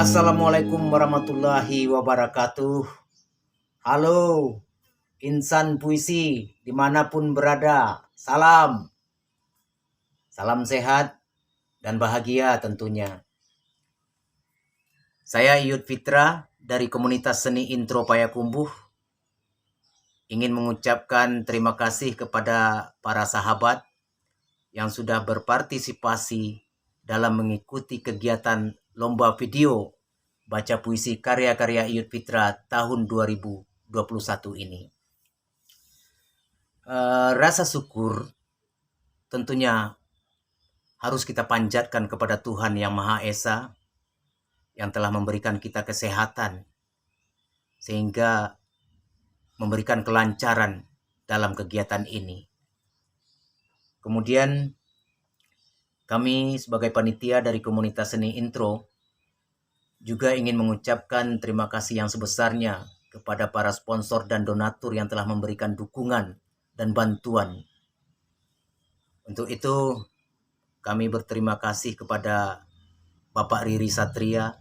Assalamualaikum warahmatullahi wabarakatuh. Halo, insan puisi dimanapun berada. Salam sehat dan bahagia tentunya. Saya Iyut Fitra dari komunitas seni Intro Payakumbuh. Ingin mengucapkan terima kasih kepada para sahabat yang sudah berpartisipasi dalam mengikuti kegiatan lomba video baca puisi karya-karya Iyut Fitra tahun 2021 ini. Rasa syukur tentunya harus kita panjatkan kepada Tuhan Yang Maha Esa yang telah memberikan kita kesehatan sehingga memberikan kelancaran dalam kegiatan ini. Kemudian kami sebagai panitia dari komunitas seni Intro juga ingin mengucapkan terima kasih yang sebesarnya kepada para sponsor dan donatur yang telah memberikan dukungan dan bantuan. Untuk itu, kami berterima kasih kepada Bapak Riri Satria,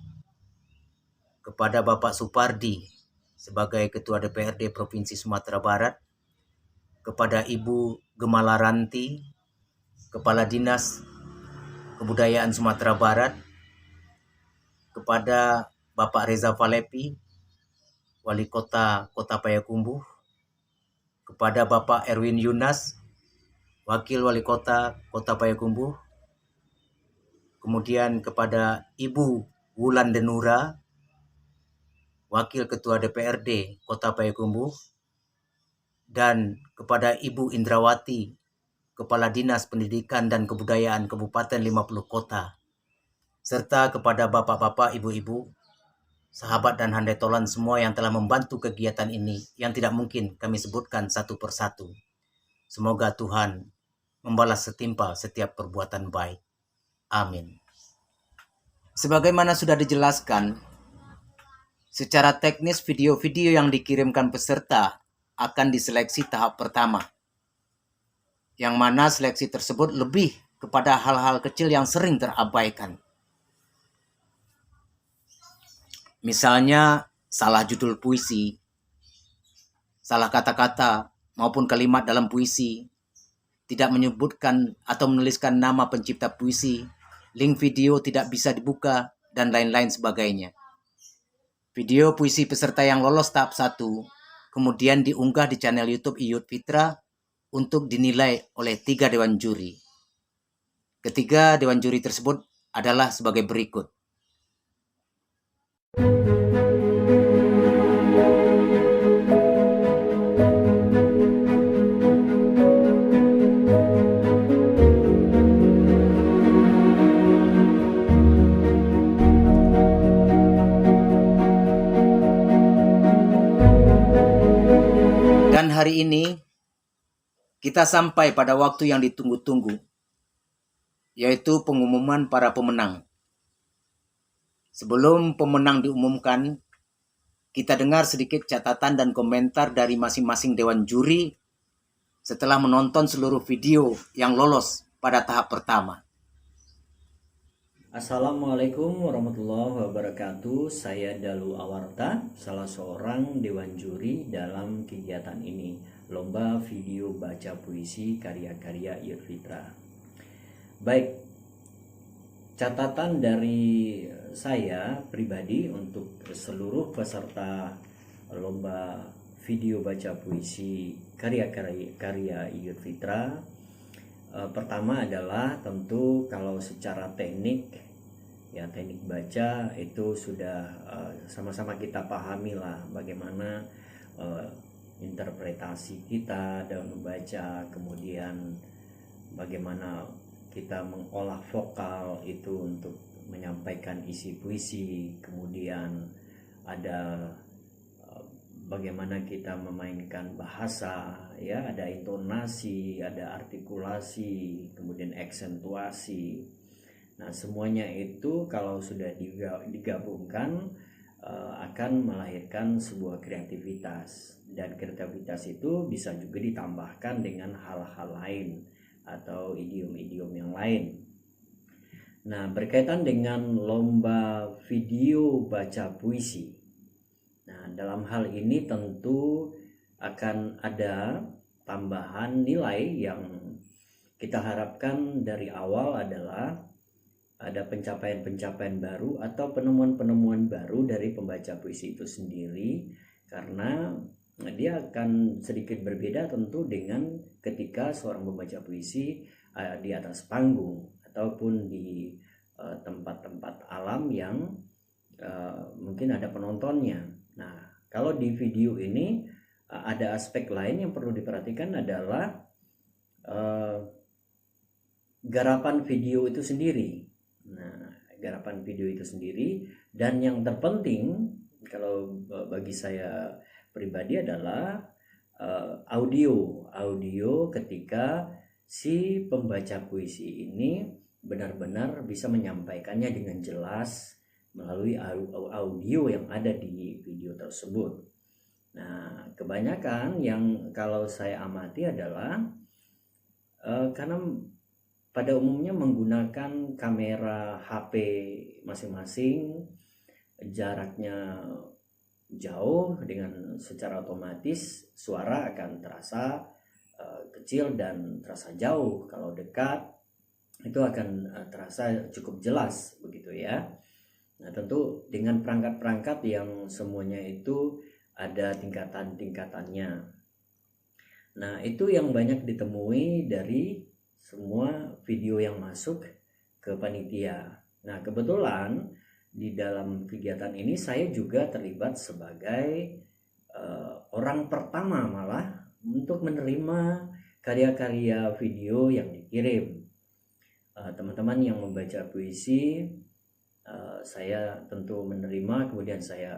kepada Bapak Supardi sebagai Ketua DPRD Provinsi Sumatera Barat, kepada Ibu Gemala Ranti, Kepala Dinas Kebudayaan Sumatera Barat, kepada Bapak Reza Falepi, Wali Kota Payakumbuh, kepada Bapak Erwin Yunas, Wakil Wali Kota Payakumbuh, kemudian kepada Ibu Wulan Denura, Wakil Ketua DPRD Kota Payakumbuh, dan kepada Ibu Indrawati, Kepala Dinas Pendidikan dan Kebudayaan Kabupaten 50 Kota, serta kepada bapak-bapak, ibu-ibu, sahabat dan handai tolan semua yang telah membantu kegiatan ini yang tidak mungkin kami sebutkan satu persatu. Semoga Tuhan membalas setimpal setiap perbuatan baik. Amin. Sebagaimana sudah dijelaskan, secara teknis video-video yang dikirimkan peserta akan diseleksi tahap pertama, yang mana seleksi tersebut lebih kepada hal-hal kecil yang sering terabaikan. Misalnya salah judul puisi, salah kata-kata maupun kalimat dalam puisi, tidak menyebutkan atau menuliskan nama pencipta puisi, link video tidak bisa dibuka, dan lain-lain sebagainya. Video puisi peserta yang lolos tahap 1 kemudian diunggah di channel YouTube Iyut Fitra untuk dinilai oleh 3 dewan juri. Ketiga dewan juri tersebut adalah sebagai berikut. Dan hari ini kita sampai pada waktu yang ditunggu-tunggu, yaitu pengumuman para pemenang. Sebelum pemenang diumumkan, kita dengar sedikit catatan dan komentar dari masing-masing dewan juri setelah menonton seluruh video yang lolos pada tahap pertama. Assalamualaikum warahmatullahi wabarakatuh. Saya Dalu Awarta, salah seorang dewan juri dalam kegiatan ini, lomba video baca puisi karya-karya Iyut Fitra. Baik, catatan dari saya pribadi untuk seluruh peserta lomba video baca puisi karya-karya Iyut Fitra. Pertama adalah tentu kalau secara teknik baca itu sudah sama-sama kita pahami lah bagaimana interpretasi kita dalam membaca, kemudian bagaimana kita mengolah vokal itu untuk menyampaikan isi puisi, kemudian ada bagaimana kita memainkan bahasa, ya, ada intonasi, ada artikulasi, kemudian aksentuasi. Nah, semuanya itu kalau sudah digabungkan akan melahirkan sebuah kreativitas, dan kreativitas itu bisa juga ditambahkan dengan hal-hal lain atau idiom-idiom yang lain. Nah, berkaitan dengan lomba video baca puisi. Nah, dalam hal ini tentu akan ada tambahan nilai yang kita harapkan dari awal adalah ada pencapaian-pencapaian baru atau penemuan-penemuan baru dari pembaca puisi itu sendiri, karena dia akan sedikit berbeda tentu dengan ketika seorang pembaca puisi di atas panggung ataupun di tempat-tempat alam yang mungkin ada penontonnya. Nah, kalau di video ini ada aspek lain yang perlu diperhatikan adalah garapan video itu sendiri. Nah, garapan video itu sendiri, dan yang terpenting kalau bagi saya pribadi adalah audio ketika si pembaca puisi ini benar-benar bisa menyampaikannya dengan jelas melalui audio yang ada di video tersebut. Nah, kebanyakan yang kalau saya amati adalah karena pada umumnya menggunakan kamera HP masing-masing, jaraknya jauh, dengan secara otomatis suara akan terasa kecil dan terasa jauh. Kalau dekat itu akan terasa cukup jelas begitu ya. Nah, tentu dengan perangkat-perangkat yang semuanya itu ada tingkatan-tingkatannya. Nah, itu yang banyak ditemui dari semua video yang masuk ke panitia. Nah, kebetulan di dalam kegiatan ini saya juga terlibat sebagai orang pertama malah untuk menerima karya-karya video yang dikirim. Teman-teman yang membaca puisi, saya tentu menerima, kemudian saya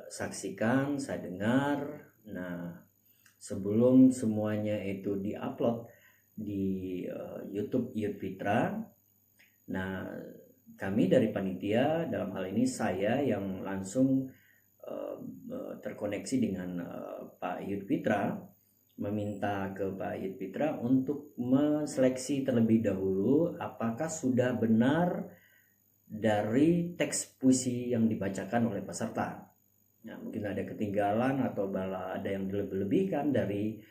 saksikan, saya dengar. Nah, sebelum semuanya itu diupload di YouTube Yudvitra, nah kami dari panitia, dalam hal ini saya yang langsung terkoneksi dengan Pak Yudvitra, meminta ke Pak Yudvitra untuk menseleksi terlebih dahulu apakah sudah benar dari teks puisi yang dibacakan oleh peserta. Nah, mungkin ada ketinggalan atau malah ada yang dilebih-lebihkan dari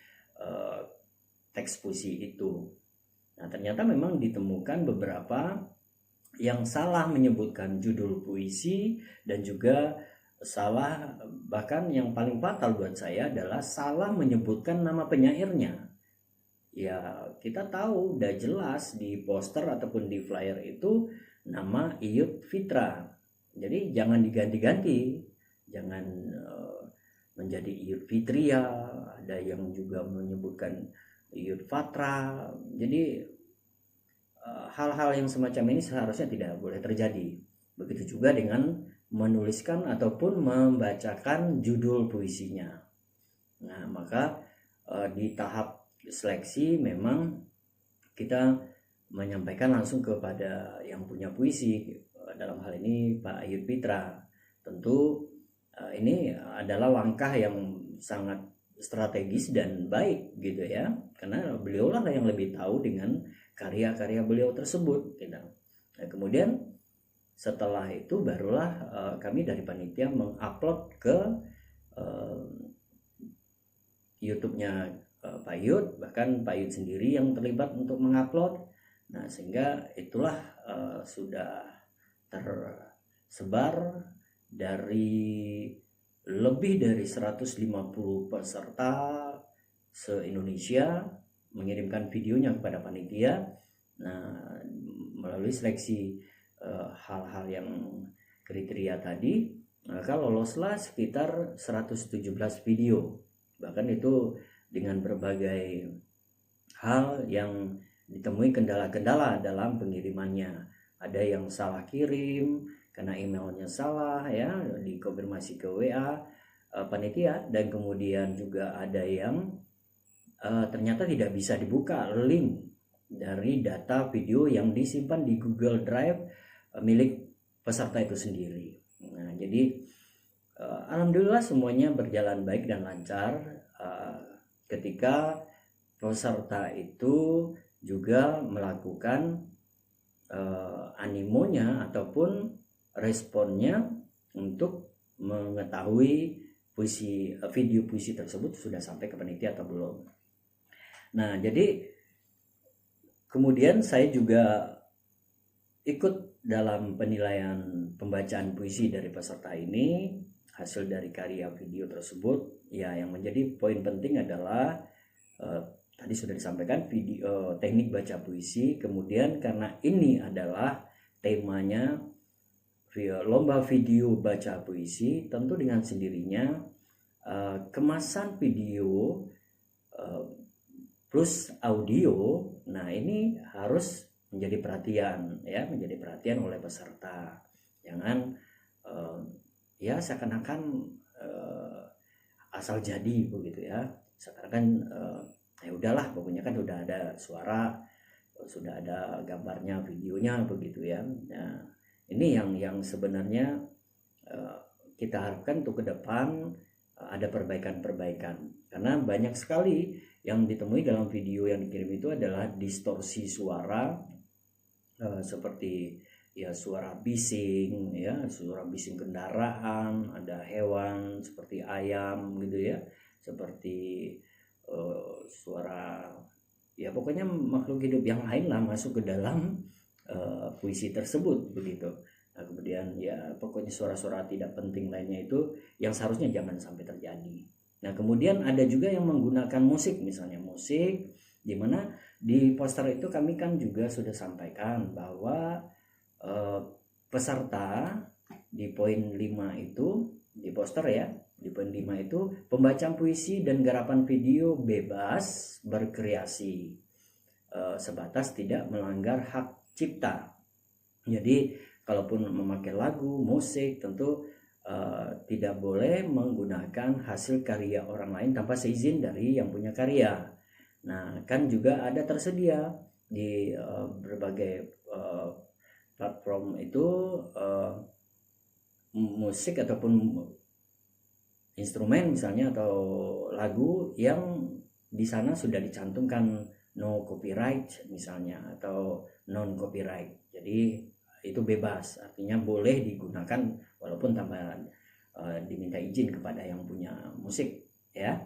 teks puisi itu. Nah, ternyata memang ditemukan beberapa yang salah menyebutkan judul puisi, dan juga salah, bahkan yang paling fatal buat saya adalah salah menyebutkan nama penyairnya. Ya, kita tahu udah jelas di poster ataupun di flyer itu nama Yudvitra. Jadi jangan diganti-ganti, jangan menjadi Yudvitria, ada yang juga menyebutkan Yudvatra. Jadi hal-hal yang semacam ini seharusnya tidak boleh terjadi. Begitu juga dengan menuliskan ataupun membacakan judul puisinya. Nah, maka di tahap seleksi memang kita menyampaikan langsung kepada yang punya puisi, dalam hal ini Pak Yudvitra. Tentu ini adalah langkah yang sangat strategis dan baik gitu ya, karena beliaulah yang lebih tahu dengan karya-karya beliau tersebut gitu. Nah, kemudian setelah itu barulah kami dari panitia mengupload ke YouTube-nya Pak Yud, bahkan Pak Yud sendiri yang terlibat untuk mengupload. Nah, sehingga itulah sudah tersebar dari lebih dari 150 peserta se-Indonesia mengirimkan videonya kepada panitia. Nah, melalui seleksi hal-hal yang kriteria tadi, maka loloslah sekitar 117 video. Bahkan itu dengan berbagai hal yang ditemui kendala-kendala dalam pengirimannya. Ada yang salah kirim karena emailnya salah ya, dikonfirmasi ke WA panitia, dan kemudian juga ada yang ternyata tidak bisa dibuka link dari data video yang disimpan di Google Drive milik peserta itu sendiri. Nah, jadi alhamdulillah semuanya berjalan baik dan lancar ketika peserta itu juga melakukan animonya ataupun responnya untuk mengetahui video puisi tersebut sudah sampai ke panitia atau belum. Nah, jadi kemudian saya juga ikut dalam penilaian pembacaan puisi dari peserta ini. Hasil dari karya video tersebut, ya, yang menjadi poin penting adalah tadi sudah disampaikan video teknik baca puisi. Kemudian karena ini adalah temanya lomba video baca puisi, tentu dengan sendirinya kemasan video plus audio, nah ini harus menjadi perhatian, ya, menjadi perhatian oleh peserta. Jangan ya seakan-akan asal jadi begitu ya, seakan-akan ya udahlah, pokoknya kan udah ada suara, sudah ada gambarnya, videonya begitu ya. Nah, ini yang sebenarnya kita harapkan untuk ke depan ada perbaikan-perbaikan, karena banyak sekali yang ditemui dalam video yang dikirim itu adalah distorsi suara, seperti ya suara bising, ya suara bising kendaraan, ada hewan seperti ayam gitu ya, seperti suara ya pokoknya makhluk hidup yang lain lah masuk ke dalam puisi tersebut begitu. Nah, kemudian ya pokoknya suara-suara tidak penting lainnya itu yang seharusnya jangan sampai terjadi. Nah, kemudian ada juga yang menggunakan musik, misalnya musik, di mana di poster itu kami kan juga sudah sampaikan bahwa peserta di poin 5 itu, di poster ya, di poin 5 itu pembacaan puisi dan garapan video bebas berkreasi sebatas tidak melanggar hak cipta. Jadi kalaupun memakai lagu, musik, tentu tidak boleh menggunakan hasil karya orang lain tanpa seizin dari yang punya karya. Nah, kan juga ada tersedia di berbagai platform itu musik ataupun instrumen misalnya atau lagu yang di sana sudah dicantumkan no copyright misalnya atau non copyright. Jadi itu bebas, artinya boleh digunakan walaupun tanpa diminta izin kepada yang punya musik ya.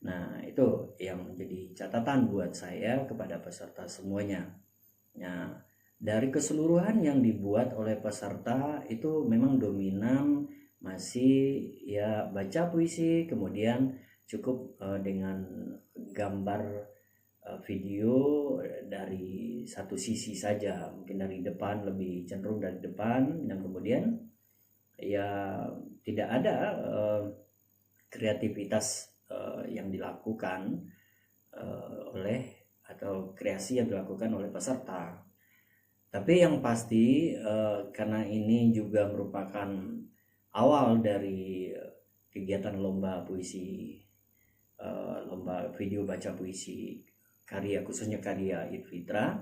Nah, itu yang menjadi catatan buat saya kepada peserta semuanya. Nah, dari keseluruhan yang dibuat oleh peserta itu memang dominan masih ya baca puisi, kemudian cukup dengan gambar video dari satu sisi saja, mungkin dari depan, lebih cenderung dari depan, dan kemudian ya tidak ada kreativitas yang dilakukan oleh atau kreasi yang dilakukan oleh peserta. Tapi yang pasti karena ini juga merupakan awal dari kegiatan lomba puisi, lomba video baca puisi karya, khususnya karya Idfitra.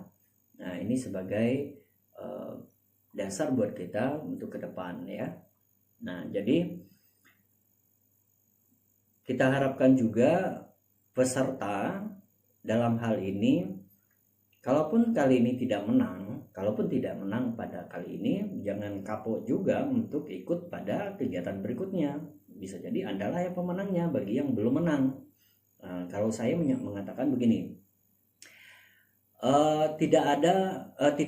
Nah, ini sebagai dasar buat kita untuk ke depan ya. Nah, jadi kita harapkan juga peserta dalam hal ini, kalaupun kali ini tidak menang, pada kali ini, jangan kapok juga untuk ikut pada kegiatan berikutnya. Bisa jadi Anda lah yang pemenangnya bagi yang belum menang. Kalau saya mengatakan begini, tidak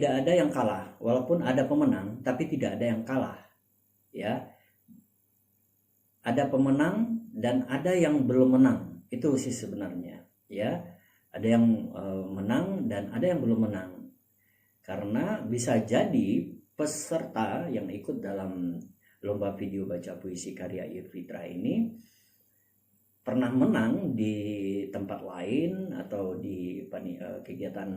ada yang kalah, walaupun ada pemenang, tapi tidak ada yang kalah, ya. Ada pemenang dan ada yang belum menang, itu sih sebenarnya, ya. Ada yang menang dan ada yang belum menang. Karena bisa jadi peserta yang ikut dalam lomba video baca puisi karya Idfitra ini pernah menang di tempat lain atau di kegiatan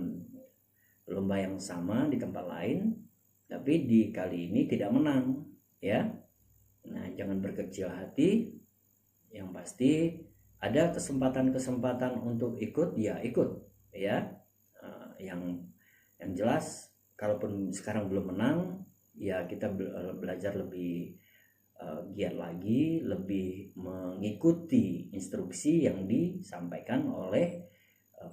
lomba yang sama di tempat lain, tapi di kali ini tidak menang, ya. Nah, jangan berkecil hati. Yang pasti ada kesempatan-kesempatan untuk ikut, ya ikut, ya. Yang jelas, kalaupun sekarang belum menang, ya kita belajar lebih giat lagi, lebih mengikuti instruksi yang disampaikan oleh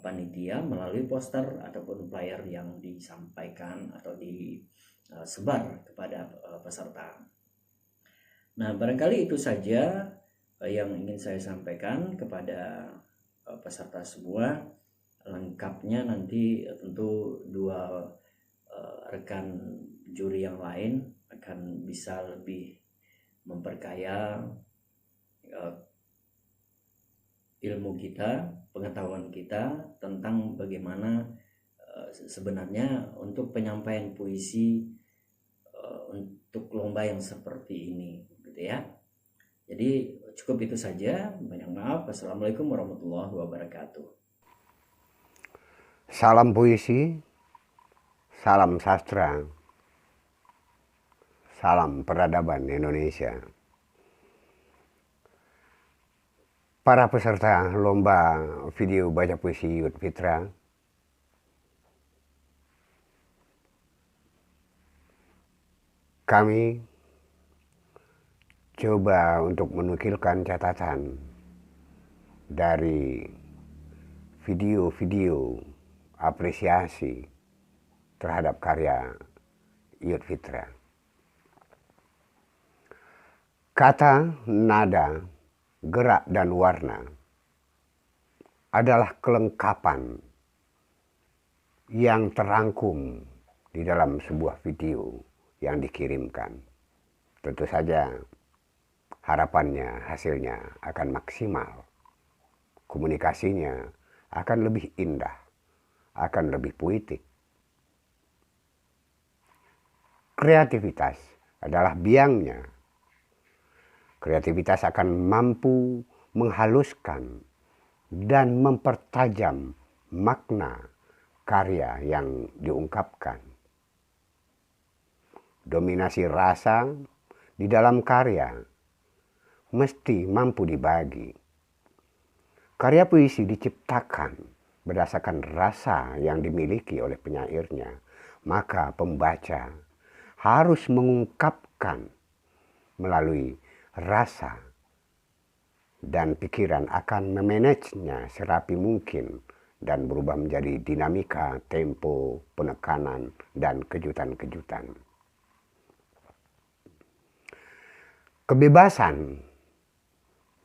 panitia melalui poster ataupun flyer yang disampaikan atau disebar kepada peserta. Nah, barangkali itu saja yang ingin saya sampaikan kepada peserta semua. Lengkapnya nanti tentu dua rekan juri yang lain akan bisa lebih memperkaya ilmu kita, pengetahuan kita tentang bagaimana sebenarnya untuk penyampaian puisi untuk lomba yang seperti ini, gitu ya. Jadi cukup itu saja. Banyak maaf. Assalamualaikum warahmatullahi wabarakatuh. Salam puisi, salam sastra, salam peradaban Indonesia. Para peserta lomba video baca puisi Yud Fitra, kami coba untuk menukilkan catatan dari video-video apresiasi terhadap karya Yud Fitra. Kata, nada, gerak, dan warna adalah kelengkapan yang terangkum di dalam sebuah video yang dikirimkan. Tentu saja harapannya hasilnya akan maksimal. Komunikasinya akan lebih indah, akan lebih puitik. Kreativitas adalah biangnya. Kreativitas akan mampu menghaluskan dan mempertajam makna karya yang diungkapkan. Dominasi rasa di dalam karya mesti mampu dibagi. Karya puisi diciptakan berdasarkan rasa yang dimiliki oleh penyairnya, maka pembaca harus mengungkapkan melalui rasa dan pikiran, akan memanagenya serapi mungkin dan berubah menjadi dinamika, tempo, penekanan, dan kejutan-kejutan. Kebebasan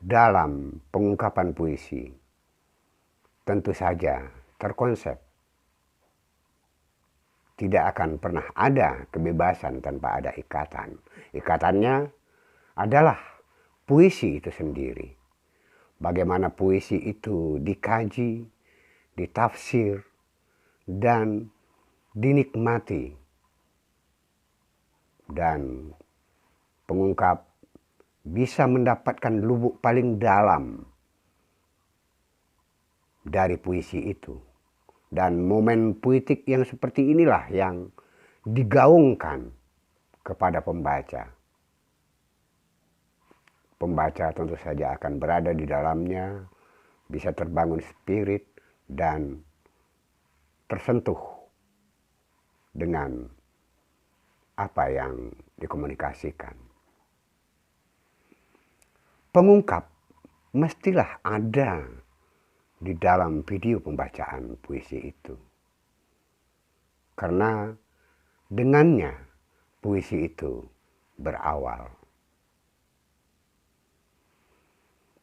dalam pengungkapan puisi tentu saja terkonsep. Tidak akan pernah ada kebebasan tanpa ada ikatan. Ikatannya adalah puisi itu sendiri. Bagaimana puisi itu dikaji, ditafsir, dan dinikmati. Dan pengungkap bisa mendapatkan lubuk paling dalam dari puisi itu. Dan momen puitik yang seperti inilah yang digaungkan kepada pembaca. Pembaca tentu saja akan berada di dalamnya, bisa terbangun spirit dan tersentuh dengan apa yang dikomunikasikan. Pengungkap mestilah ada di dalam video pembacaan puisi itu. Karena dengannya puisi itu berawal.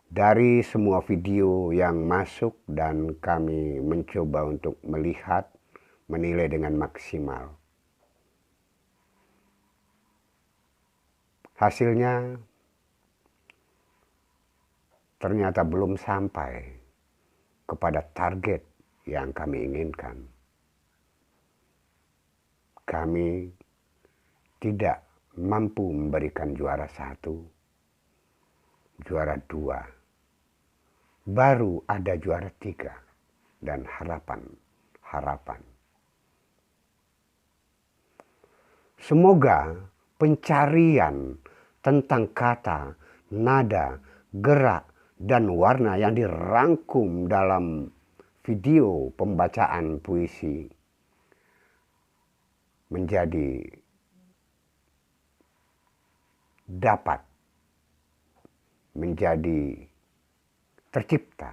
Dari semua video yang masuk dan kami mencoba untuk melihat, menilai dengan maksimal. Hasilnya ternyata belum sampai kepada target yang kami inginkan. Kami tidak mampu memberikan juara 1, juara 2. Baru ada juara 3 dan harapan. Semoga pencarian tentang kata, nada, gerak, dan warna yang dirangkum dalam video pembacaan puisi menjadi dapat menjadi tercipta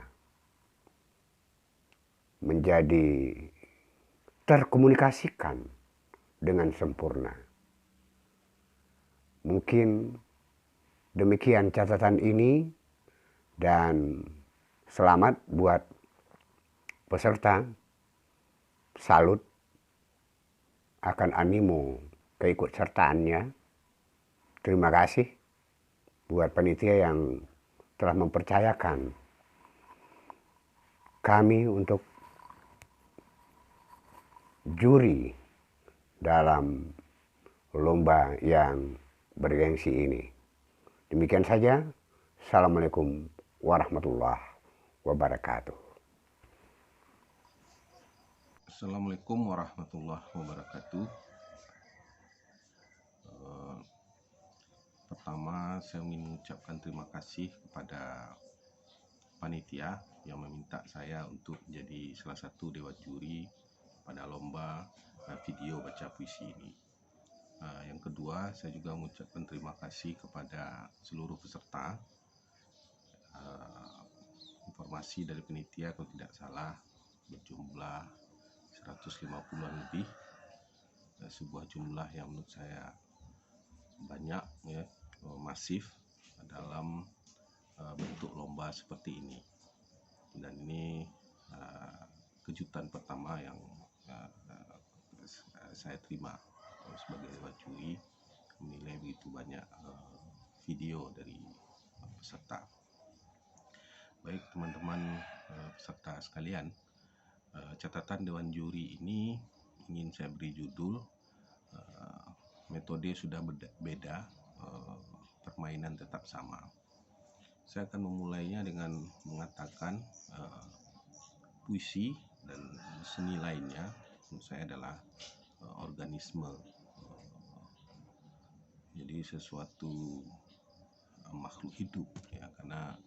menjadi terkomunikasikan dengan sempurna. Mungkin demikian catatan ini, dan selamat buat peserta. Salut akan animo keikutsertaannya. Terima kasih buat panitia yang telah mempercayakan kami untuk juri dalam lomba yang bergengsi ini. Demikian saja. Assalamualaikum warahmatullahi wabarakatuh. Assalamualaikum warahmatullahi wabarakatuh. Pertama, saya ingin mengucapkan terima kasih kepada panitia yang meminta saya untuk menjadi salah satu dewan juri pada lomba video baca puisi ini. Yang kedua, saya juga mengucapkan terima kasih kepada seluruh peserta. Informasi dari panitia kalau tidak salah berjumlah 150-an lebih, sebuah jumlah yang menurut saya banyak, ya, masif dalam bentuk lomba seperti ini. Dan ini kejutan pertama yang saya terima sebagai dewan juri, menilai begitu banyak video dari peserta. Baik teman-teman peserta sekalian, catatan dewan juri ini ingin saya beri judul metode sudah berbeda, permainan tetap sama. Saya akan memulainya dengan mengatakan puisi dan seni lainnya menurut saya adalah organisme, jadi sesuatu makhluk hidup, ya, karena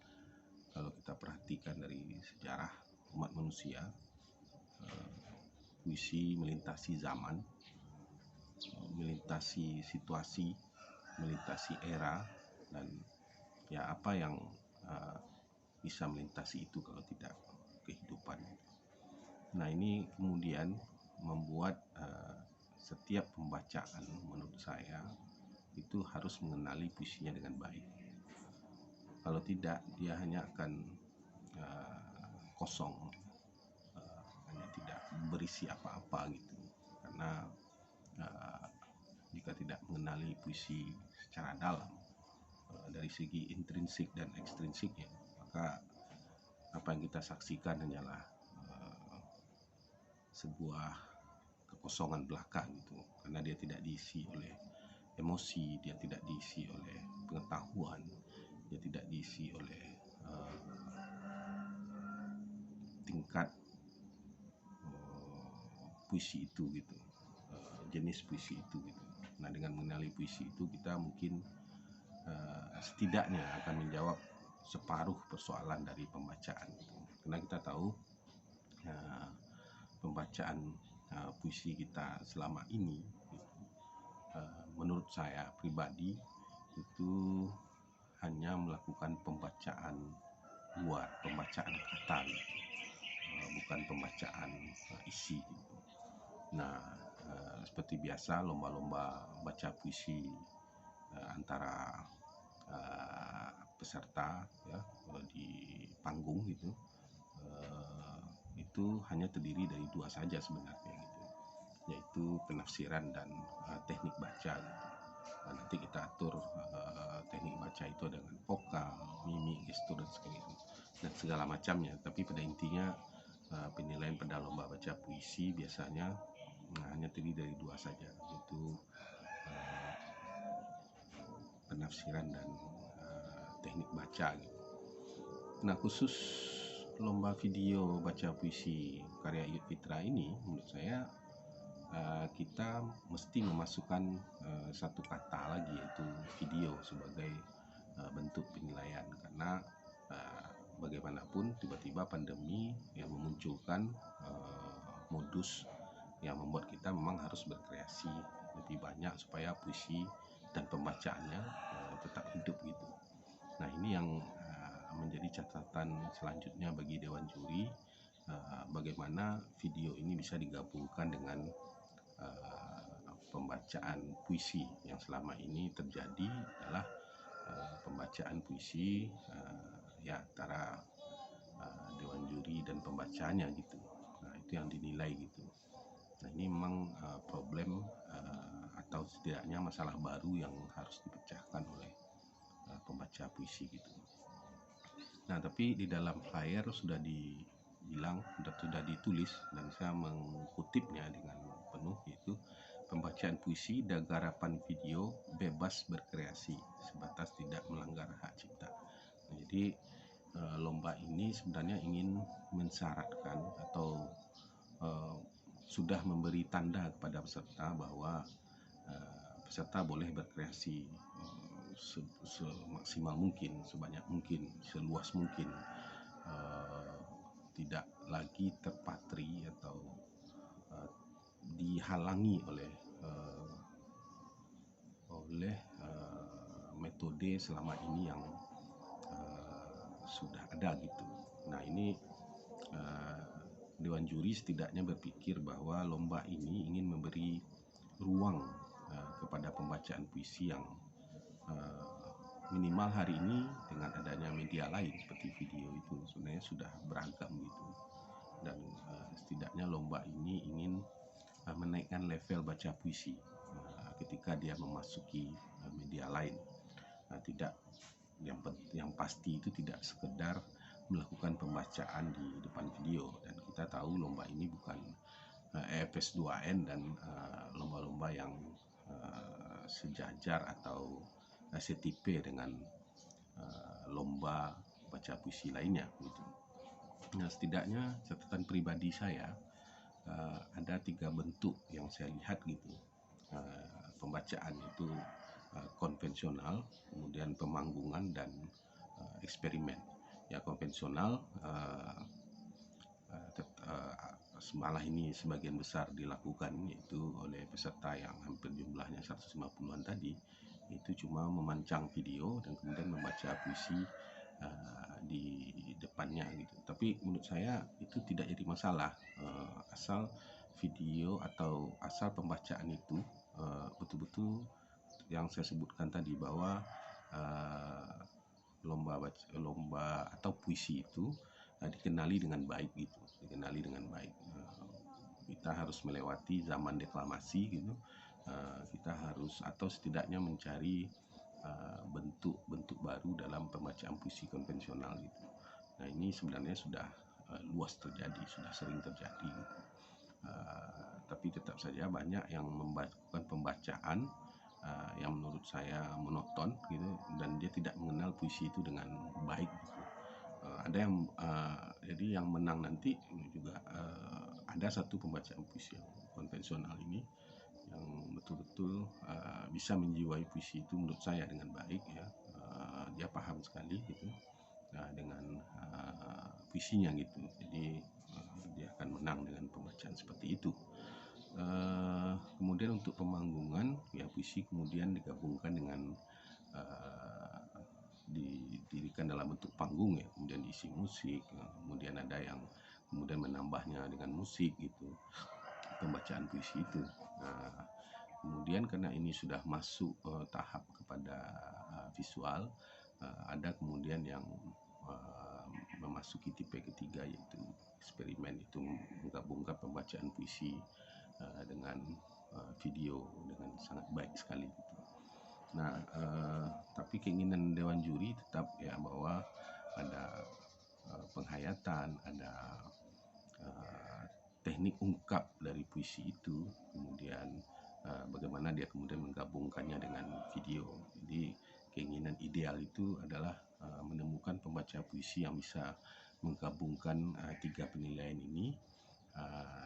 kalau kita perhatikan dari sejarah umat manusia, puisi melintasi zaman, melintasi situasi, melintasi era, dan ya apa yang bisa melintasi itu kalau tidak kehidupan. Nah, ini kemudian membuat setiap pembacaan menurut saya itu harus mengenali puisinya dengan baik. Kalau tidak, dia hanya akan kosong, hanya tidak berisi apa-apa gitu. Karena jika tidak mengenali puisi secara dalam dari segi intrinsik dan ekstrinsiknya, maka apa yang kita saksikan hanyalah sebuah kekosongan belaka gitu, karena dia tidak diisi oleh emosi, dia tidak diisi oleh pengetahuan, dia tidak diisi oleh tingkat puisi itu gitu, jenis puisi itu gitu. Nah, dengan mengenali puisi itu kita mungkin setidaknya akan menjawab separuh persoalan dari pembacaan gitu. Karena kita tahu pembacaan puisi kita selama ini gitu, menurut saya pribadi itu hanya melakukan pembacaan luar, pembacaan kata gitu, bukan pembacaan isi gitu. Nah, seperti biasa lomba-lomba baca puisi antara peserta, ya, di panggung gitu, itu hanya terdiri dari dua saja sebenarnya gitu, yaitu penafsiran dan teknik baca gitu. Nah, nanti kita atur teknik baca itu dengan vokal, mimik, gestur dan segala macamnya. Tapi pada intinya penilaian pada lomba baca puisi biasanya hanya terdiri dari dua saja, yaitu penafsiran dan teknik baca gitu. Nah, khusus lomba video baca puisi karya Yud Fitra ini menurut saya kita mesti memasukkan satu kata lagi, yaitu video, sebagai bentuk penilaian. Karena bagaimanapun tiba-tiba pandemi yang memunculkan modus yang membuat kita memang harus berkreasi lebih banyak supaya puisi dan pembacaannya tetap hidup gitu. Nah, ini yang menjadi catatan selanjutnya bagi dewan juri, bagaimana video ini bisa digabungkan dengan pembacaan puisi. Yang selama ini terjadi adalah pembacaan puisi ya antara dewan juri dan pembacanya gitu. Nah, itu yang dinilai gitu. Nah, ini memang problem atau setidaknya masalah baru yang harus dipecahkan oleh pembaca puisi gitu. Nah, tapi di dalam flyer sudah dibilang, sudah ditulis, dan saya mengutipnya dengan penuh, yaitu pembacaan puisi dan garapan video bebas berkreasi sebatas tidak melanggar hak cipta. Nah, jadi lomba ini sebenarnya ingin mensyaratkan atau sudah memberi tanda kepada peserta bahwa peserta boleh berkreasi semaksimal mungkin, sebanyak mungkin, seluas mungkin, tidak lagi terpatri atau dihalangi oleh metode selama ini yang sudah ada gitu. Nah, ini Dewan Juri setidaknya berpikir bahwa lomba ini ingin memberi ruang kepada pembacaan puisi yang minimal hari ini dengan adanya media lain seperti video itu sebenarnya sudah beragam gitu. Dan setidaknya lomba ini ingin menaikkan level baca puisi ketika dia memasuki media lain. Tidak yang pasti itu tidak sekedar melakukan pembacaan di depan video, dan kita tahu lomba ini bukan EFS 2N dan lomba-lomba yang sejajar atau setipe dengan lomba baca puisi lainnya gitu. Nah, setidaknya catatan pribadi saya ada 3 bentuk yang saya lihat gitu pembacaan itu, konvensional, kemudian pemanggungan, dan eksperimen. Ya, konvensional malah ini sebagian besar dilakukan yaitu oleh peserta yang hampir jumlahnya 150-an tadi, itu cuma memancang video dan kemudian membaca puisi di depannya gitu. Tapi menurut saya itu tidak jadi masalah asal video atau asal pembacaan itu betul-betul yang saya sebutkan tadi, bahwa lomba atau puisi itu dikenali dengan baik gitu, dikenali dengan baik. Kita harus melewati zaman deklamasi gitu. Kita harus atau setidaknya mencari bentuk-bentuk baru dalam pembacaan puisi konvensional gitu. Nah, ini sebenarnya sudah luas terjadi, sudah sering terjadi gitu. Tapi tetap saja banyak yang melakukan pembacaan yang menurut saya monoton gitu, dan dia tidak mengenal puisi itu dengan baik gitu. Ada yang jadi yang menang nanti juga ada satu pembacaan puisi yang konvensional ini yang betul-betul bisa menjiwai puisi itu menurut saya dengan baik ya. Dia paham sekali gitu dengan puisinya gitu. Jadi dia akan menang dengan pembacaan seperti itu. Kemudian untuk pemanggungan ya, puisi kemudian digabungkan dengan didirikan dalam bentuk panggung ya, kemudian diisi musik, kemudian ada yang kemudian menambahnya dengan musik gitu, pembacaan puisi itu. Kemudian karena ini sudah masuk tahap kepada visual, ada kemudian yang memasuki tipe ketiga, yaitu eksperimen, itu menggabungkan pembacaan puisi dengan video dengan sangat baik sekali gitu. Nah, tapi keinginan Dewan Juri tetap ya bahwa ada penghayatan, ada teknik ungkap dari puisi itu, kemudian bagaimana dia kemudian menggabungkannya dengan video. Jadi keinginan ideal itu adalah menemukan pembaca puisi yang bisa menggabungkan 3 penilaian ini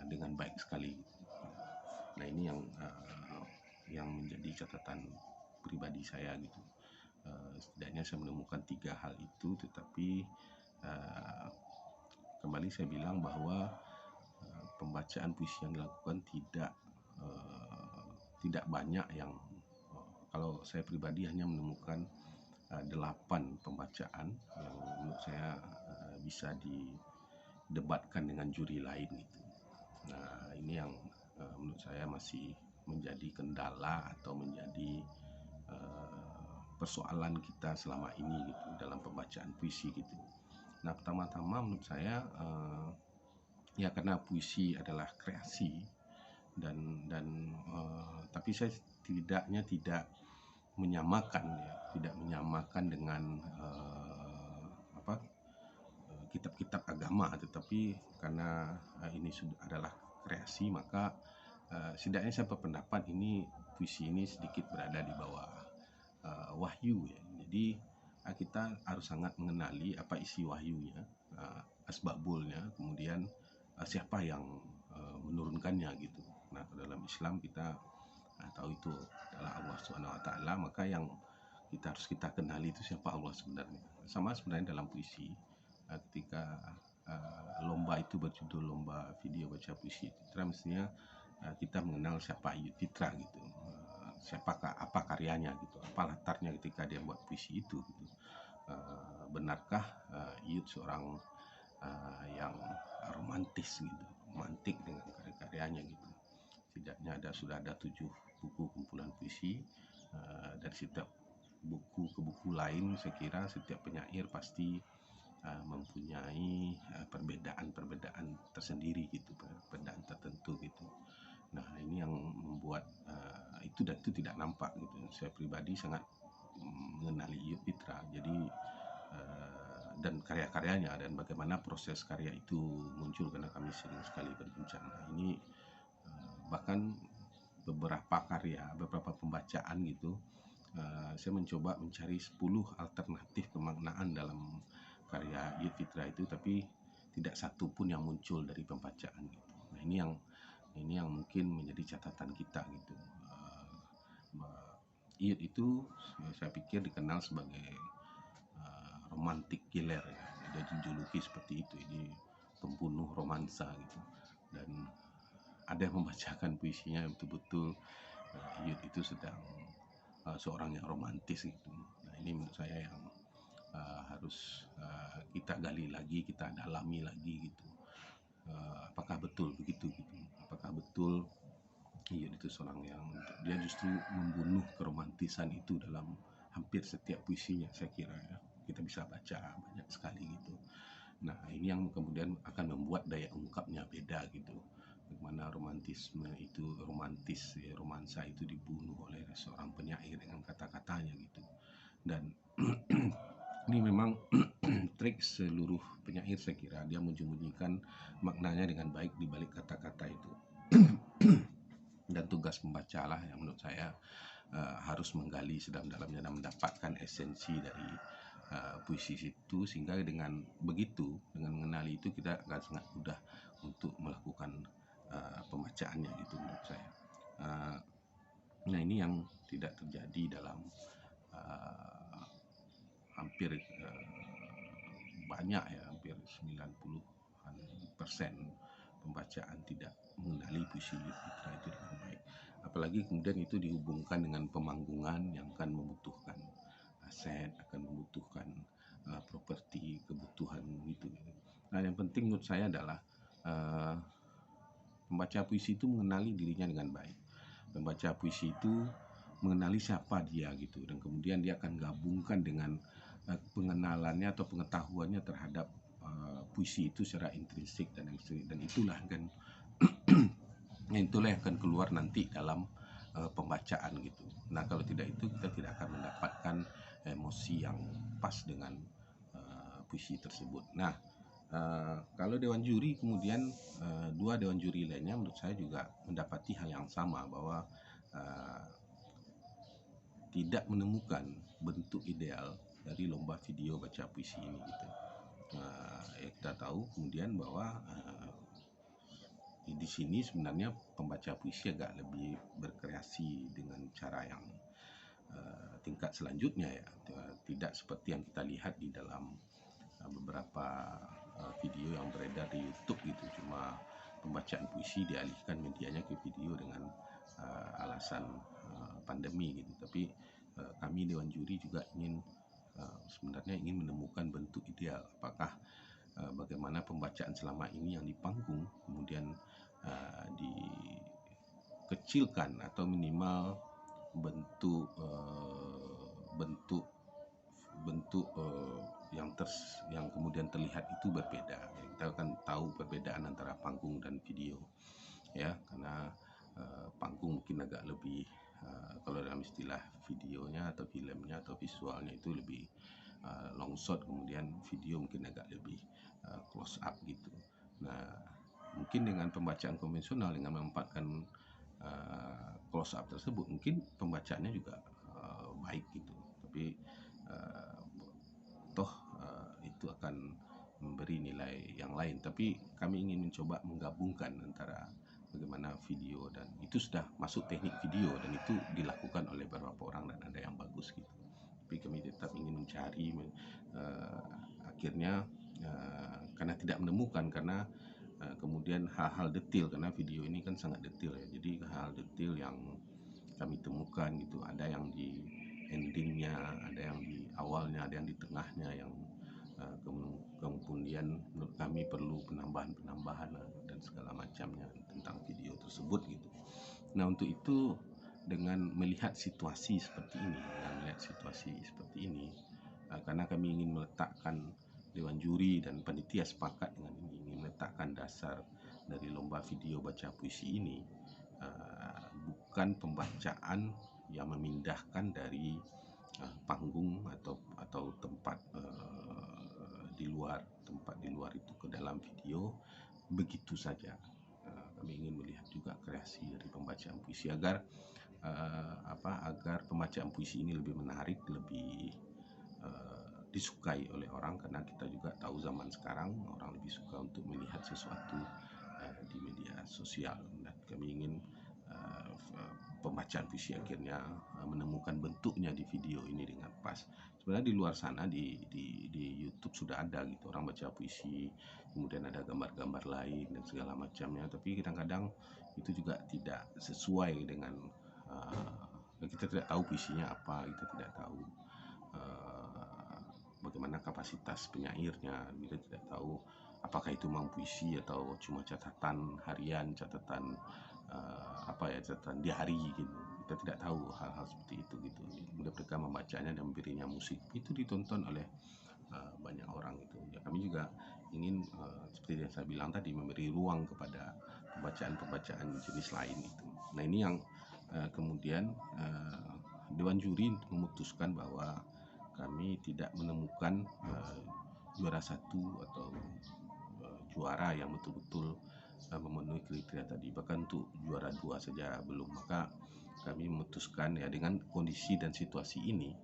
dengan baik sekali. Nah, ini yang menjadi catatan pribadi saya gitu. Setidaknya saya menemukan 3 hal itu, tetapi kembali saya bilang bahwa pembacaan puisi yang dilakukan tidak banyak yang kalau saya pribadi hanya menemukan 8 pembacaan yang menurut saya bisa debatkan dengan juri lain gitu. Nah, ini yang menurut saya masih menjadi kendala atau menjadi persoalan kita selama ini gitu dalam pembacaan puisi gitu. Nah, pertama-tama menurut saya ya karena puisi adalah kreasi dan tapi saya tidak menyamakan ya, tidak menyamakan dengan kitab-kitab agama, tetapi karena ini sudah adalah kreasi, maka setidaknya saya berpendapat ini puisi ini sedikit berada di bawah wahyu ya. Jadi kita harus sangat mengenali apa isi wahyunya, asbabulnya, kemudian siapa yang menurunkannya gitu. Nah, dalam Islam kita tahu itu adalah Allah Subhanahu wa taala, maka yang harus kita kenali itu siapa Allah sebenarnya. Sama sebenarnya dalam puisi, ketika lomba itu berjudul lomba video baca puisi Fitra, mestinya kita mengenal siapa Ayut Fitra gitu, siapakah, apa karyanya gitu, apa latarnya ketika dia buat puisi itu gitu. Benarkah Ayut seorang yang romantis gitu, romantik dengan karya-karyanya gitu. Setidaknya sudah ada 7 buku kumpulan puisi, dari setiap buku ke buku lain saya kira setiap penyair pasti mempunyai perbedaan tersendiri gitu, perbedaan tertentu gitu. Nah, ini yang membuat itu tidak nampak gitu. Saya pribadi sangat mengenali Ayut Fitra, jadi dan karya-karyanya dan bagaimana proses karya itu muncul, karena kami sering sekali berbincang. Nah, ini bahkan beberapa pembacaan gitu, saya mencoba mencari 10 alternatif pemaknaan dalam karya Ayut Fitra itu, tapi tidak satu pun yang muncul dari pembacaan gitu. Nah, ini yang mungkin menjadi catatan kita gitu. Ayut itu saya pikir dikenal sebagai romantic killer ya. Dia dijuluki seperti itu, ini pembunuh romansa gitu. Dan ada yang membacakan puisinya betul-betul Ayut itu sedang seorang yang romantis gitu. Nah, ini menurut saya yang harus kita gali lagi, kita dalami lagi gitu. Apakah betul begitu gitu? Apakah betul Ayut itu seorang yang dia justru membunuh keromantisan itu dalam hampir setiap puisinya, saya kira ya. Kita bisa baca banyak sekali gitu. Nah, ini yang kemudian akan membuat daya ungkapnya beda gitu. Bagaimana romantisme itu romantis ya, romansa itu dibunuh oleh seorang penyair dengan kata-katanya gitu. Dan ini memang trik seluruh penyair, saya kira dia menyembunyikan maknanya dengan baik di balik kata-kata itu. Dan tugas pembaca lah yang menurut saya harus menggali sedalam-dalamnya dan mendapatkan esensi dari puisi itu, sehingga dengan begitu, dengan mengenali itu, kita akan sangat mudah untuk melakukan pembacaannya gitu menurut saya. Nah, ini yang tidak terjadi dalam hampir banyak ya, hampir 90% pembacaan tidak mengenali puisi Ayut Fitra itu dengan baik. Apalagi kemudian itu dihubungkan dengan pemanggungan yang akan membutuhkan aset, akan membutuhkan properti, kebutuhan gitu. Nah, yang penting menurut saya adalah pembaca puisi itu mengenali dirinya dengan baik. Pembaca puisi itu mengenali siapa dia gitu, dan kemudian dia akan gabungkan dengan pengenalannya atau pengetahuannya terhadap puisi itu secara intrinsik dan itulah kan itulah yang akan keluar nanti dalam pembacaan gitu. Nah, kalau tidak itu kita tidak akan mendapatkan emosi yang pas dengan puisi tersebut. Nah, kalau dewan juri kemudian dua dewan juri lainnya menurut saya juga mendapati hal yang sama, bahwa tidak menemukan bentuk ideal dari lomba video baca puisi ini gitu. Kita tahu kemudian bahwa di sini sebenarnya pembaca puisi agak lebih berkreasi dengan cara yang tingkat selanjutnya ya, tidak seperti yang kita lihat di dalam beberapa video yang beredar di YouTube gitu. Cuma pembacaan puisi dialihkan medianya ke video dengan alasan pandemi gitu. Tapi kami Dewan Juri juga sebenarnya ingin menemukan bentuk ideal. Apakah bagaimana pembacaan selama ini yang di panggung kemudian dikecilkan atau minimal bentuk yang kemudian terlihat itu berbeda. Kita akan tahu perbedaan antara panggung dan video, ya, karena panggung mungkin agak lebih kalau dalam istilah videonya atau filmnya atau visualnya itu lebih long shot, kemudian video mungkin agak lebih close up gitu. Nah, mungkin dengan pembacaan konvensional dengan menempatkan close up tersebut mungkin pembacaannya juga baik gitu, tapi itu akan memberi nilai yang lain. Tapi kami ingin mencoba menggabungkan antara bagaimana video, dan itu sudah masuk teknik video dan itu dilakukan oleh beberapa orang dan ada yang bagus gitu. Tapi kami tetap ingin mencari akhirnya karena tidak menemukan, karena kemudian hal-hal detail, karena video ini kan sangat detail ya, jadi hal detail yang kami temukan gitu, ada yang di endingnya, ada yang di awalnya, ada yang di tengahnya, yang kemudian menurut kami perlu penambahan dan segala macamnya tentang video tersebut gitu. Nah, untuk itu dengan melihat situasi seperti ini, karena kami ingin meletakkan Dewan Juri dan panitia sepakat dengan ini, ingin meletakkan dasar dari lomba video baca puisi ini bukan pembacaan yang memindahkan dari panggung atau tempat di luar itu ke dalam video begitu saja. Kami ingin melihat juga kreasi dari pembacaan puisi agar pembacaan puisi ini lebih menarik, lebih disukai oleh orang, karena kita juga tahu zaman sekarang orang lebih suka untuk melihat sesuatu di media sosial, dan kami ingin pembacaan puisi akhirnya menemukan bentuknya di video ini dengan pas. Sebenarnya di luar sana di YouTube sudah ada gitu, orang baca puisi, kemudian ada gambar-gambar lain dan segala macamnya, tapi kadang-kadang itu juga tidak sesuai dengan kita tidak tahu puisinya apa, kita tidak tahu bagaimana kapasitas penyairnya, kita tidak tahu apakah itu memang puisi atau cuma catatan harian, catatan catatan di hari gitu. Kita tidak tahu hal-hal seperti itu gitu. Mereka membacanya dan memberinya musik itu ditonton oleh banyak orang gitu. Ya, kami juga ingin seperti yang saya bilang tadi, memberi ruang kepada pembacaan-pembacaan jenis lain itu. Nah, ini yang kemudian Dewan Juri memutuskan bahwa kami tidak menemukan juara satu atau juara yang betul-betul memenuhi kriteria tadi, bahkan untuk juara 2 saja belum. Maka kami memutuskan ya, dengan kondisi dan situasi ini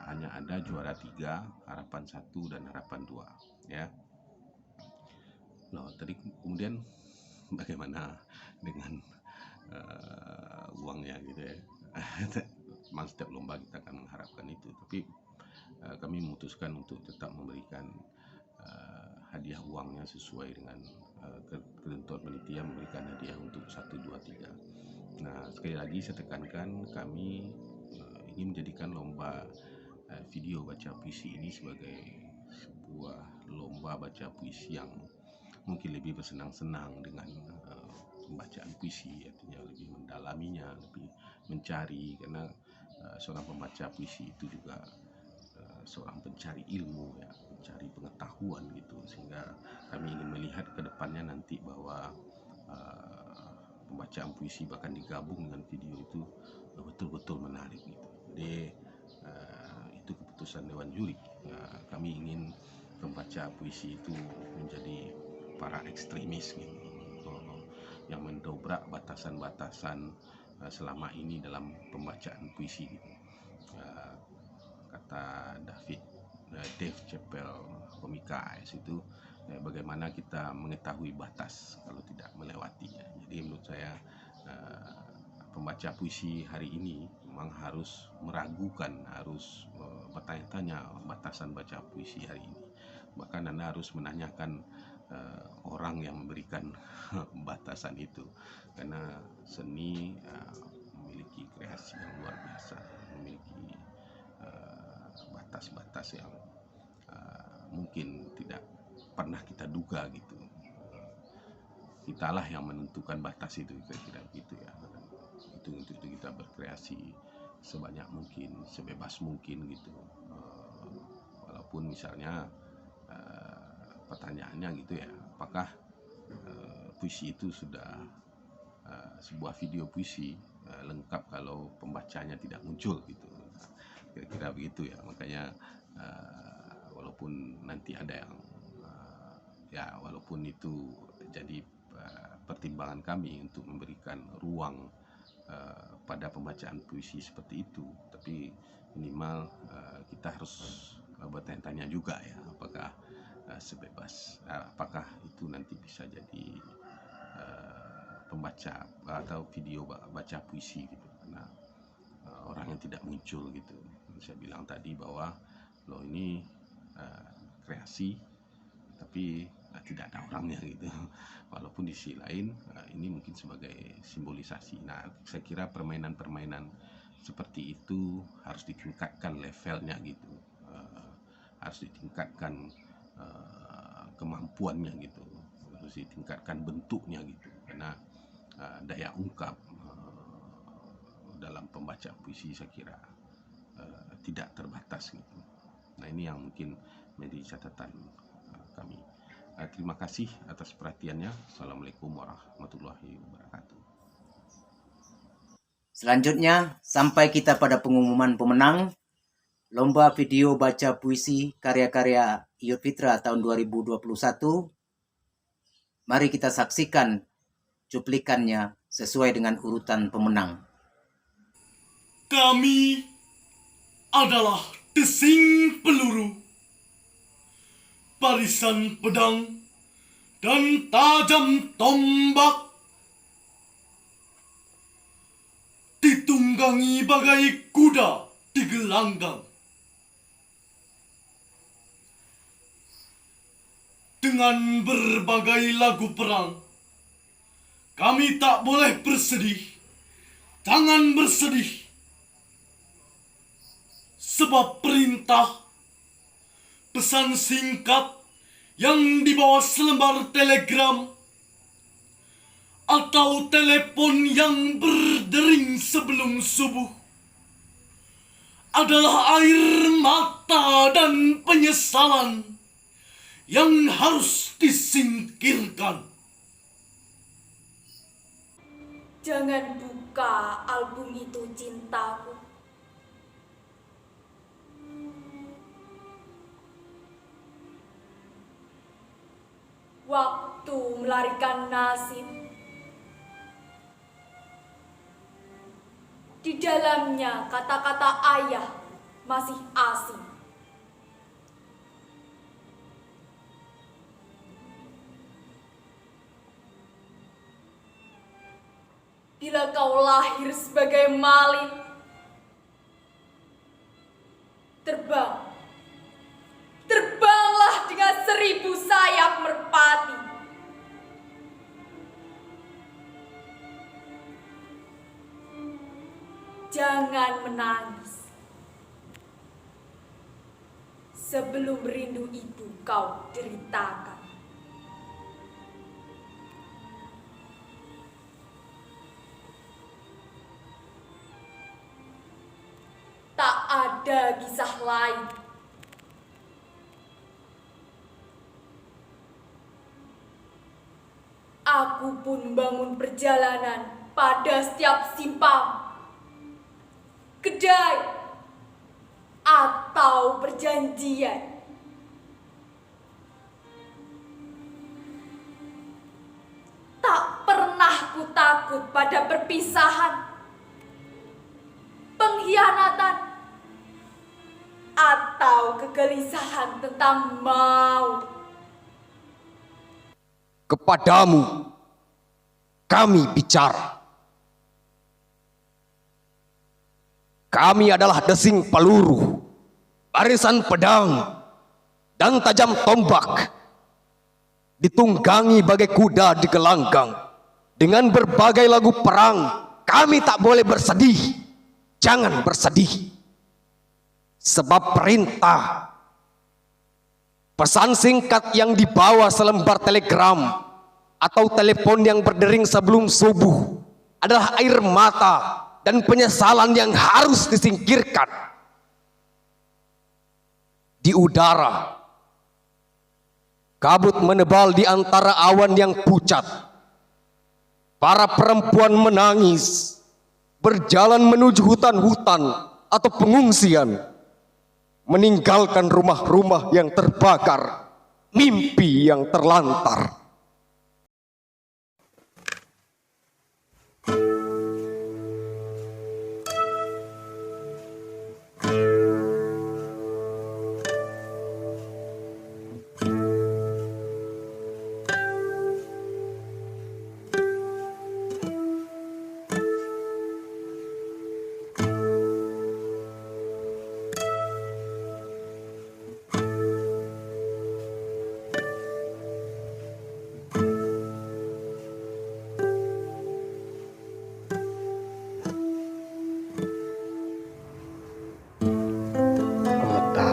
hanya ada juara 3, harapan 1 dan harapan 2 ya. Nah, tadi kemudian bagaimana dengan uangnya gitu ya. Memang setiap lomba kita akan mengharapkan itu, tapi kami memutuskan untuk tetap memberikan hadiah uangnya sesuai dengan ketentuan panitia, memberikan hadiah untuk 1, 2, 3. Nah, sekali lagi saya tekankan, kami ingin menjadikan lomba video baca puisi ini sebagai sebuah lomba baca puisi yang mungkin lebih bersenang-senang dengan pembacaan puisi, artinya lebih mendalaminya, lebih mencari, karena seorang pembaca puisi itu juga seorang pencari ilmu ya, mencari pengetahuan gitu, sehingga kami ingin melihat ke depannya nanti bahwa pembacaan puisi bahkan digabung dengan video itu betul-betul menarik gitu. Jadi itu keputusan Dewan Juri. Kami ingin pembaca puisi itu menjadi para ekstremis gitu, yang mendobrak batasan-batasan selama ini dalam pembacaan puisi gitu. Kata Dave Chappelle Komikais itu, bagaimana kita mengetahui batas kalau tidak melewatinya. Jadi menurut saya pembaca puisi hari ini memang harus meragukan, harus bertanya-tanya batasan baca puisi hari ini. Bahkan Anda harus menanyakan orang yang memberikan batasan itu, karena seni memiliki kreasi yang luar biasa, memiliki batas-batas yang mungkin tidak pernah kita duga gitu. Kitalah yang menentukan batas itu, kira-kira begitu ya. Itu untuk itu kita berkreasi sebanyak mungkin, sebebas mungkin gitu. Walaupun misalnya pertanyaannya gitu ya, apakah puisi itu sudah sebuah video puisi lengkap kalau pembacanya tidak muncul gitu, kira-kira begitu ya. Makanya walaupun nanti ada yang ya walaupun itu jadi pertimbangan kami untuk memberikan ruang pada pembacaan puisi seperti itu, tapi minimal kita harus bertanya-tanya juga ya, apakah sebebas apakah itu nanti bisa jadi pembaca atau video baca puisi gitu, karena orang yang tidak muncul gitu. Saya bilang tadi bahwa loh ini kreasi tapi tidak ada orangnya gitu. Walaupun di sisi lain ini mungkin sebagai simbolisasi. Nah, saya kira permainan-permainan seperti itu harus ditingkatkan levelnya gitu, harus ditingkatkan kemampuannya gitu, harus ditingkatkan bentuknya gitu, karena daya ungkap dalam pembaca puisi saya kira tidak terbatas gitu. Nah, ini yang mungkin menjadi catatan kami. Terima kasih atas perhatiannya. Assalamualaikum warahmatullahi wabarakatuh. Selanjutnya, sampai kita pada pengumuman pemenang Lomba Video Baca Puisi karya-karya Iyut Fitra tahun 2021. Mari kita saksikan cuplikannya sesuai dengan urutan pemenang. Kami adalah Desing Peluru, barisan pedang dan tajam tombak, ditunggangi bagai kuda di gelanggang. Dengan berbagai lagu perang, kami tak boleh bersedih. Jangan bersedih, sebab perintah pesan singkat yang dibawa selembar telegram atau telepon yang berdering sebelum subuh adalah air mata dan penyesalan yang harus disingkirkan. Jangan buka album itu, cintaku. Waktu melarikan nasib. Di dalamnya kata-kata ayah masih asing. Bila kau lahir sebagai malin, terbang. Terbanglah dengan 1000 sayap merpati. Jangan menangis. Sebelum rindu itu kau deritakan. Tak ada kisah lain. Aku pun bangun perjalanan pada setiap simpang, kedai, atau perjanjian. Tak pernah ku takut pada perpisahan, pengkhianatan, atau kegelisahan tentang maut. Kepadamu kami bicara. Kami adalah desing peluru, barisan pedang dan tajam tombak, ditunggangi bagai kuda di gelanggang. Dengan berbagai lagu perang, kami tak boleh bersedih. Jangan bersedih, sebab perintah Pesan singkat yang dibawa selembar telegram atau telepon yang berdering sebelum subuh adalah air mata dan penyesalan yang harus disingkirkan. Di udara, kabut menebal di antara awan yang pucat. Para perempuan menangis, berjalan menuju hutan-hutan atau pengungsian, meninggalkan rumah-rumah yang terbakar, mimpi yang terlantar. Kota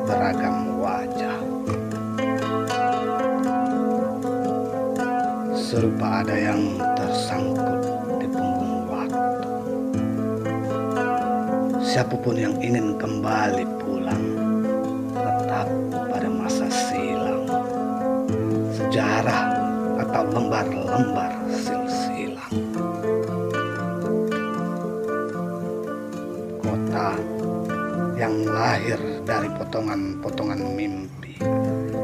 beragam wajah, serupa ada yang tersangkut di punggung waktu. Siapapun yang ingin kembali pulang tetap pada masa silam, sejarah atau lembar-lembar silsilah. Kota yang lahir dari potongan-potongan mimpi,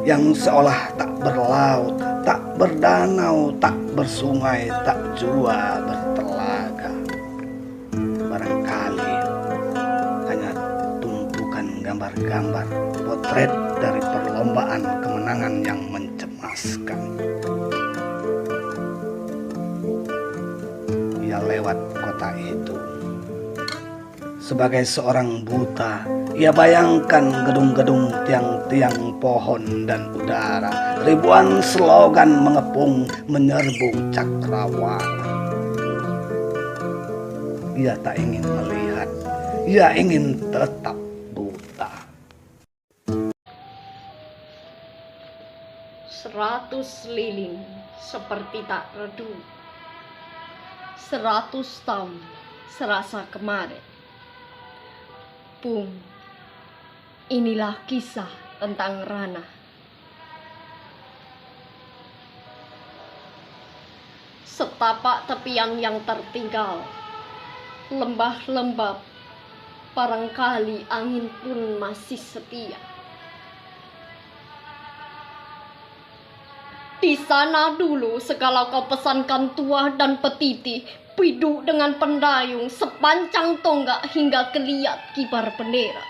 yang seolah tak berlaut, tak berdanau, tak bersungai, tak jua bertelaga. Barangkali hanya tumpukan gambar-gambar potret dari perlombaan kemenangan yang mencemaskan. Ia lewat kota itu. Sebagai seorang buta, ia bayangkan gedung-gedung, tiang-tiang pohon dan udara. Ribuan slogan mengepung menyerbu cakrawala. Ia tak ingin melihat, ia ingin tetap buta. 100 lilin seperti tak redup. 100 tahun serasa kemarin. Pung, inilah kisah tentang Rana. Setapak tepian yang tertinggal, lembah-lembab, barangkali angin pun masih setia. Di sana dulu segala kau pesankan tua dan petiti, biduk dengan pendayung, sepanjang tonggak hingga keliat kibar bendera.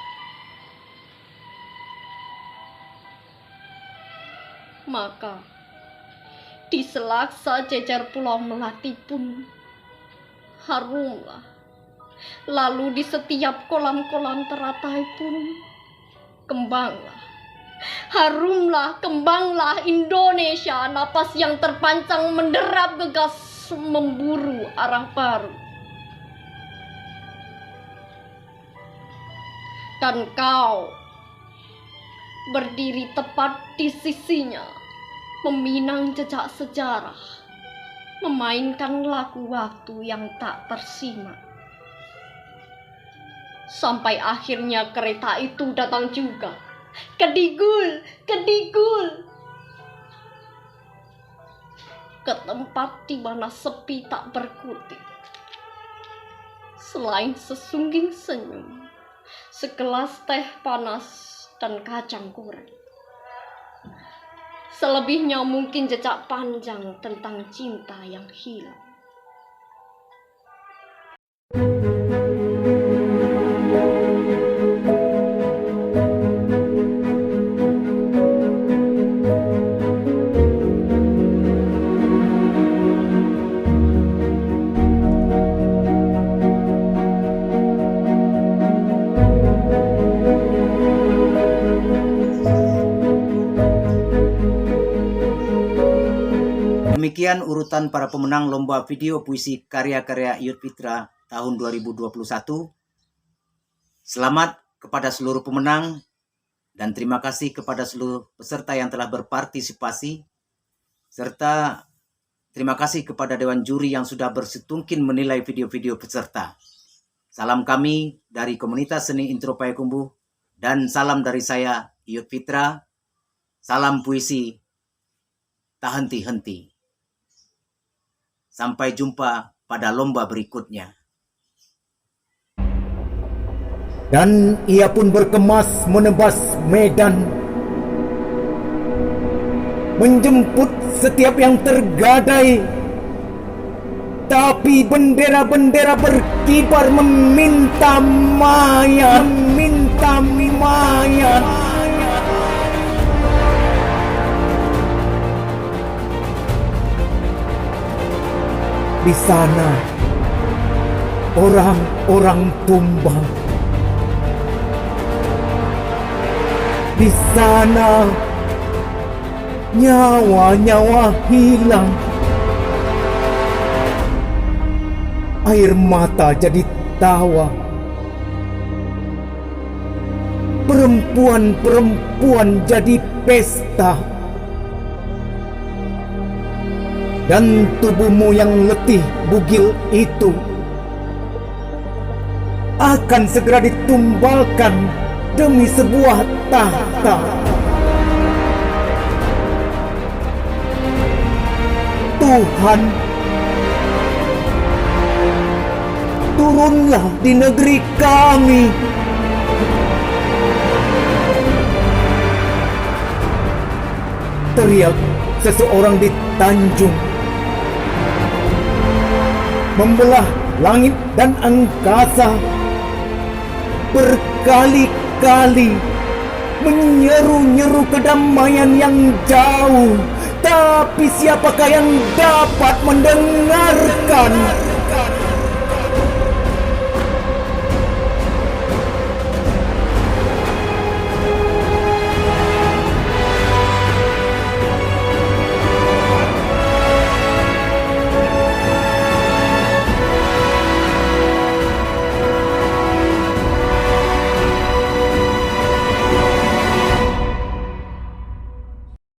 Maka di selaksa jejer Pulau Melati pun harumlah. Lalu di setiap kolam-kolam teratai pun kembanglah. Harumlah, kembanglah Indonesia, napas yang terpancang menderap gegas memburu arah baru. Dan kau berdiri tepat di sisinya, meminang jejak sejarah, memainkan lagu waktu yang tak tersimak. Sampai akhirnya kereta itu datang juga. Kedigul, kedigul, ke tempat di mana sepi tak berkutik. Selain sesungging senyum, segelas teh panas dan kacang goreng. Selebihnya mungkin jejak panjang tentang cinta yang hilang. Demikian urutan para pemenang lomba video puisi karya-karya Iyut Fitra tahun 2021. Selamat kepada seluruh pemenang Dan terima kasih kepada seluruh peserta yang telah berpartisipasi, serta terima kasih kepada Dewan Juri yang sudah bersetungkin menilai video-video peserta. Salam kami dari komunitas seni Intro Payakumbuh, dan salam dari saya, Iyut Fitra. Salam puisi, tak henti-henti. Sampai jumpa pada lomba berikutnya. Dan ia pun berkemas menebas medan, menjemput setiap yang tergadai. Tapi bendera-bendera berkibar meminta mayat, meminta mayat. Di sana orang-orang tumbang. Di sana nyawa-nyawa hilang. Air mata jadi tawa. Perempuan-perempuan jadi pesta. Dan tubuhmu yang letih bugil itu akan segera ditumbalkan demi sebuah tahta. Tuhan, turunlah di negeri kami. Teriak seseorang di Tanjung, membelah langit dan angkasa, berkali-kali menyeru-nyeru kedamaian yang jauh. Tapi siapakah yang dapat mendengarkan?